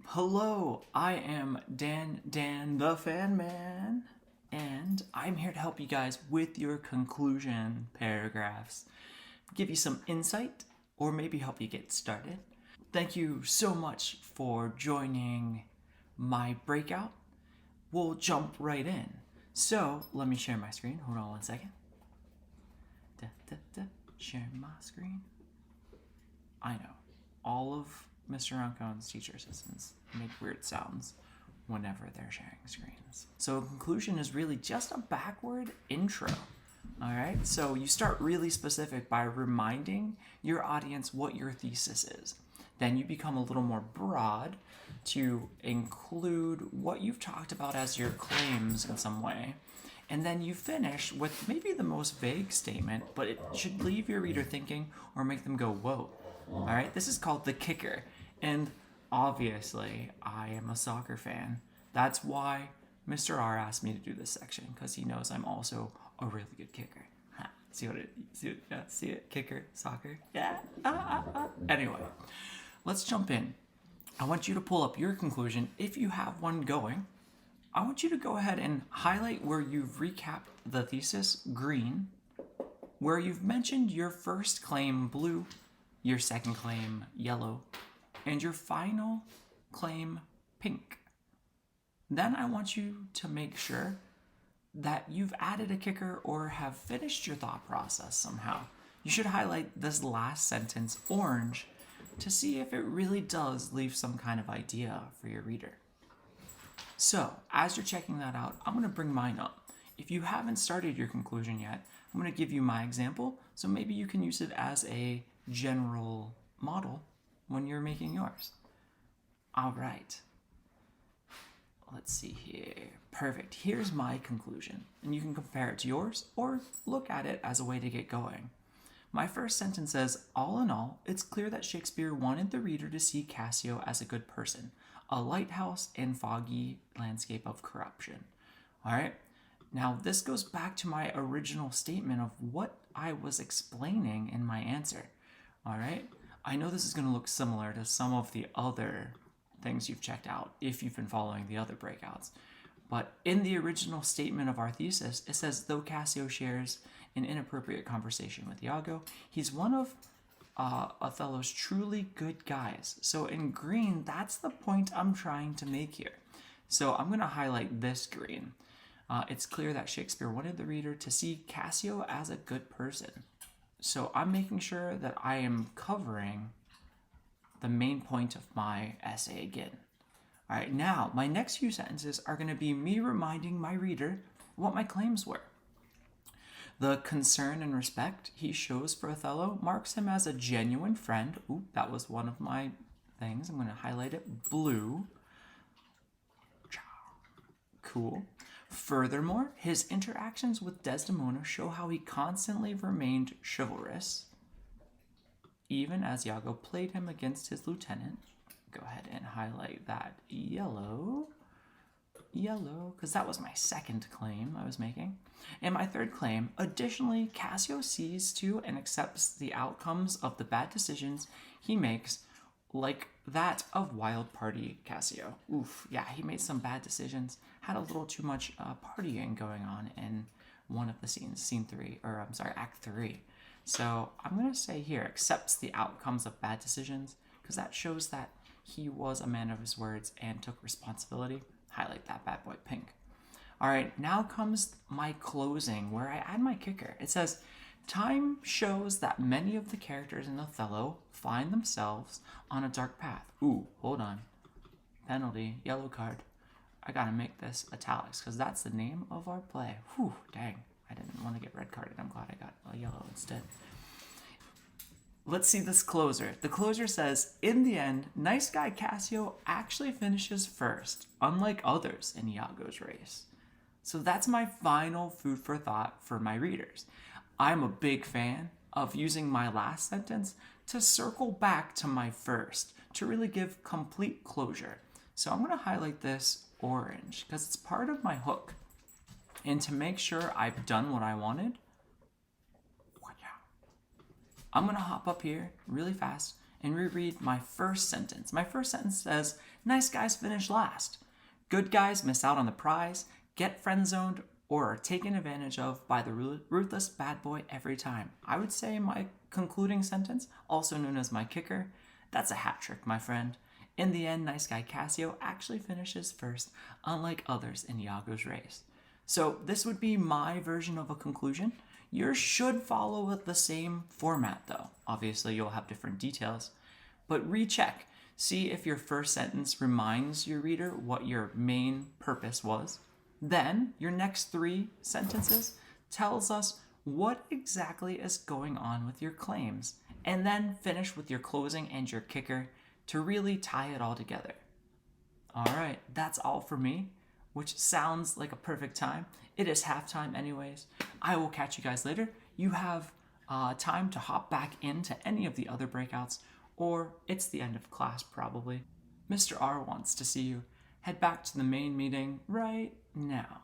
Hello, I am Dan the Fan Man, and I'm here to help you guys with your conclusion paragraphs, give you some insight, or maybe help you get started. Thank you so much for joining my breakout. We'll jump right in. So, let me share my screen. Hold on one second. Share my screen. I know. All of Mr. Runcone's teacher assistants make weird sounds whenever they're sharing screens. So a conclusion is really just a backward intro. All right, so you start really specific by reminding your audience what your thesis is. Then you become a little more broad to include what you've talked about as your claims in some way. And then you finish with maybe the most vague statement, but it should leave your reader thinking or make them go, whoa. All right, this is called the kicker. And obviously, I am a soccer fan. That's why Mr. R asked me to do this section, because he knows I'm also a really good kicker. See it? Kicker, soccer. Yeah. Anyway, let's jump in. I want you to pull up your conclusion if you have one going. I want you to go ahead and highlight where you've recapped the thesis, green, where you've mentioned your first claim, blue, your second claim, yellow, and your final claim, pink. Then I want you to make sure that you've added a kicker or have finished your thought process somehow. You should highlight this last sentence orange to see if it really does leave some kind of idea for your reader. So, as you're checking that out, I'm going to bring mine up. If you haven't started your conclusion yet, I'm going to give you my example, so maybe you can use it as a general model when you're making yours. All right. Let's see here. Perfect. Here's my conclusion, and you can compare it to yours or look at it as a way to get going. My first sentence says, all in all, it's clear that Shakespeare wanted the reader to see Cassio as a good person, a lighthouse in foggy landscape of corruption. All right. Now, this goes back to my original statement of what I was explaining in my answer. All right. I know this is going to look similar to some of the other things you've checked out if you've been following the other breakouts. But in the original statement of our thesis, it says, though Cassio shares an inappropriate conversation with Iago, he's one of Othello's truly good guys. So in green, that's the point I'm trying to make here. So I'm going to highlight this green. It's clear that Shakespeare wanted the reader to see Cassio as a good person. So I'm making sure that I am covering the main point of my essay again. All right, now my next few sentences are going to be me reminding my reader what my claims were. The concern and respect he shows for Othello marks him as a genuine friend. Ooh, that was one of my things. I'm going to highlight it blue. Cool. Furthermore, his interactions with Desdemona show how he constantly remained chivalrous, even as Iago played him against his lieutenant. Go ahead and highlight that yellow, because that was my second claim I was making. And my third claim, additionally, Cassio sees to and accepts the outcomes of the bad decisions he makes, like that of Wild Party Cassio. Oof, yeah, he made some bad decisions, had a little too much partying going on in one of the scenes, Act 3. So I'm going to say here, accepts the outcomes of bad decisions, because that shows that he was a man of his words and took responsibility. Highlight that bad boy pink. All right, now comes my closing where I add my kicker. It says, time shows that many of the characters in Othello find themselves on a dark path. Ooh, hold on. Penalty, yellow card. I gotta make this italics because that's the name of our play. Whew, dang. I didn't want to get red carded. I'm glad I got a yellow instead. Let's see this closer. The closer says, in the end, nice guy Cassio actually finishes first, unlike others in Iago's race. So that's my final food for thought for my readers. I'm a big fan of using my last sentence to circle back to my first, to really give complete closure. So I'm going to highlight this orange because it's part of my hook. And to make sure I've done what I wanted, I'm going to hop up here really fast and reread my first sentence. My first sentence says, nice guys finish last. Good guys miss out on the prize, get friend-zoned, or are taken advantage of by the ruthless bad boy every time. I would say my concluding sentence, also known as my kicker, that's a hat trick, my friend. In the end, nice guy Cassio actually finishes first, unlike others in Iago's race. So this would be my version of a conclusion. Yours should follow with the same format though. Obviously you'll have different details, but recheck. See if your first sentence reminds your reader what your main purpose was. Then your next 3 sentences tells us what exactly is going on with your claims, and then finish with your closing and your kicker to really tie it all together. All right, that's all for me, which sounds like a perfect time. It is halftime anyways. I will catch you guys later. You have time to hop back into any of the other breakouts, or it's the end of class probably. Mr. R wants to see you. Head back to the main meeting right now.